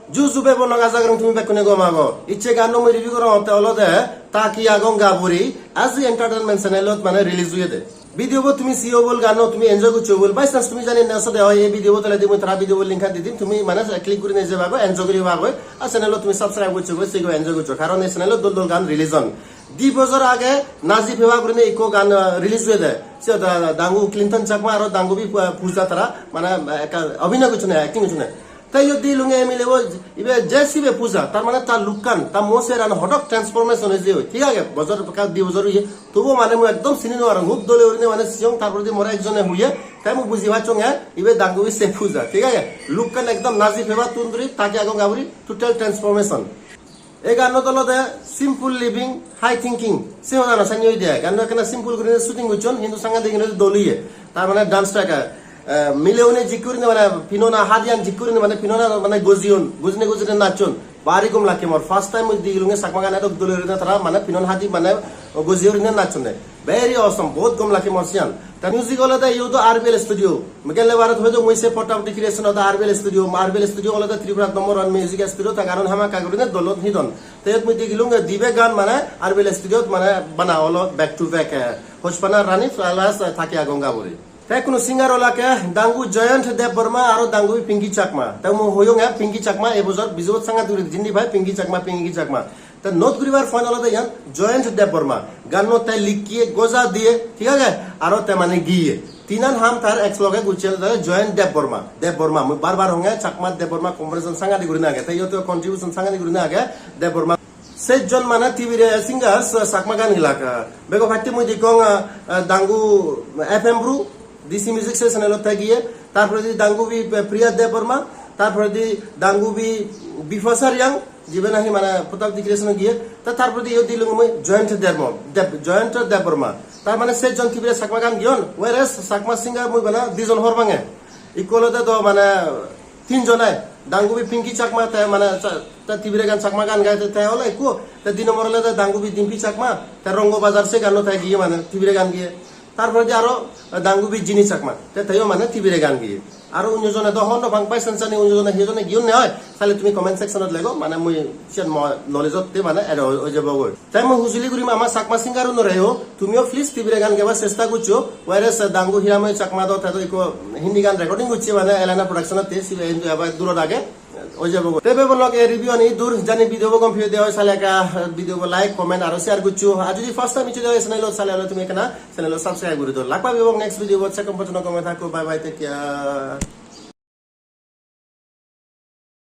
Juzube bonaga zagrang tumi bekune gomago. Iche gano mo review karo hote olode taki agong gaburi as the entertainment channel মানে release হয়ে দে video বো তুমি CO বল গানো তুমি enjoy করছো বল by chance তুমি জানি না সদে হয় এই ভিডিও বতলে দিমু তারা ভিডিও বল লিংক দি দিম তুমি মানে ক্লিক করে নিয়ে যাবাগো এনজয় করি বাগো আর চ্যানেলও তুমি সাবস্ক্রাইব করছো বল সেগো এনজয় করছো কারণ এই চ্যানেলও দল দল গান রিলিজ হন 2 বছর আগে নাজিব হেবা করে ইকো গান রিলিজ হয়ে দে সে দাঙ্গু ক্লিনটন চাকমা আর দাঙ্গু বি পূজা তারা মানে অভিনয় করছো না অ্যাক্টিং করছো না তাই যদি লুঙ্গে মিলেব ইবে জেসিবে পূজা তার মানে তার লুকান তার মোসের আর হঠাৎ ট্রান্সফরমেশন হয়ে যায় ঠিক আছে বছর কাল 2 বছর হইয়ে তবু মানে মু একদম চিনি নর হুক দলে ওরিনে মানে সিং তারপর দি মোরা একজনে হইয়ে তাই মু বুঝি পাচ্ছং ইবে দাঙ্গুবি সে পূজা ঠিক আছে লুকান একদম নাজি ফেবা তুন্দরি তাকে আগং গাবরি টোটাল ট্রান্সফরমেশন এই গান দলতে সিম্পল লিভিং হাই থিংকিং সে হনা সানি হই দেয় গান কেন সিম্পল করে শুটিং হইছন হিন্দু সাঙ্গা দিন দলিয়ে তার মানে ডান্সটা মিলেউনে জিকুরিনে মানে পিনোনা হাদিয়ান জিকুরিনে মানে পিনোনা মানে গজিয়ন গুজনে গুজনে নাচন বারি কম লাকে মোর ফার্স্ট টাইম দিলুঙ্গে সাকমা গানা তো দলেরিনে তারা মানে পিনন হাদি মানে গজিয়রিনে নাচনে ভেরি অসম বহুত কম লাকে মোরসিয়ান তা মিউজিক হলতে ইউ তো আরবিএল স্টুডিও মগেলে ভারত হয়তো মইসে photography creation of RBL studio হলতে ত্রিপুরা নম্বর 1 মিউজিক স্টুডিও তা কারণ হামা কাগরিনে দলত হিদন তেত মই দিলুঙ্গে দিবে গান মানে আরবিএল স্টুডিও মানে বানা হলো ব্যাক টু ব্যাক হোসপানা রানী ফ্লাস থাকে আগঙ্গা বলি তাই কোনো সিঙ্গার ওলাকে দাঙ্গু জয়ন্ত দেব বর্মা আর দাঙ্গু পিঙ্কি চাকমা তাই মো হয়ং পিঙ্কি চাকমা এই বছর বিজত সাঙ্গা দুরি জিন্দি ভাই পিঙ্কি চাকমা তা নোট করিবার ফাইনাল হতে ইয়ান জয়ন্ত দেব বর্মা গান তাই লিখিয়ে গোজা দিয়ে ঠিক আছে আর তে মানে গিয়ে তিনান হাম তার এক্স লগে গুছিল জয়ন্ত দেব বর্মা মই বারবার হঙ্গে চাকমা দেব বর্মা কম্পারিজন সাঙ্গা দি গুরিনা আগে তাই ইয়তো কন্ট্রিবিউশন সাঙ্গা দি গুরিনা আগে দেব বর্মা সেজন মানে টিভির সিঙ্গার্স চাকমা গান গিলাকা বেগো ফাটি মই দিকং দাঙ্গু এফএম ব্রু ডিসি মিউজিক চ্যানেলত থাকিয়ে তারপরে দি দাঙ্গুবি প্রিয়া দেব বর্মা তারপরে দি দাঙ্গুবি বিফাসারিয়াং জীবন আহি মানে প্রতাপ ডিক্রেশন গিয়ে তারপরে দি দিলুং মই জয়ন্ত দেব বর্মা তার মানে সে জন কিবিরে সাকমা গান গিয়ন ওয়ারেস সাকমা সিঙ্গার মই বানা দুজন হরবাঙে ইকলতে তো মানে তিনজনাই দাঙ্গুবি পিঙ্কি চাকমা তে মানে তা টিভিরে গান চাকমা গান গাইতে তাই হলো একো তা দিন মরলে দাঙ্গুবি ডিম্পি চাকমা তা রঙ্গ বাজার সে গান তাই গিয়ে মানে টিভিরে গান গিয়ে তারপরে যে আরো দাঙ্গুবি জিনি চাকমা তাইও মানে টিভিরে গান গিয়ে আর অন্যজনে দহন ভাং পাই সেন্সানি অন্যজনে সেইজনে গিয়ে হয় তাহলে তুমি কমেন্ট সেকশনত লেগো মানে মই সিয়ান নলেজত মানে এর হয়ে যাব গৈ তাই মই হুজুলি করিম আমার চাকমা সিঙ্গারও নরেও তুমিও প্লিজ টিভিরে গান গাবার চেষ্টা করছো ওয়ারেস দাঙ্গু হিরাময় চাকমা দত হিন্দি গান রেকর্ডিং করছে মানে এলানা প্রোডাকশনত দূরত আগে ওই যাব তেবে বলক এই রিভিউ আনি দূর জানি ভিডিও কম ভিডিও দেওয়া সালে একটা ভিডিও লাইক কমেন্ট আর শেয়ার করছো আর যদি ফার্স্ট টাইম ইচ্ছে দেওয়া চ্যানেল সালে তুমি এখানে চ্যানেল সাবস্ক্রাইব করে দাও লাগবা এবং নেক্সট ভিডিও হচ্ছে কম পছন্দ কমে থাকো বাই বাই টেক কেয়ার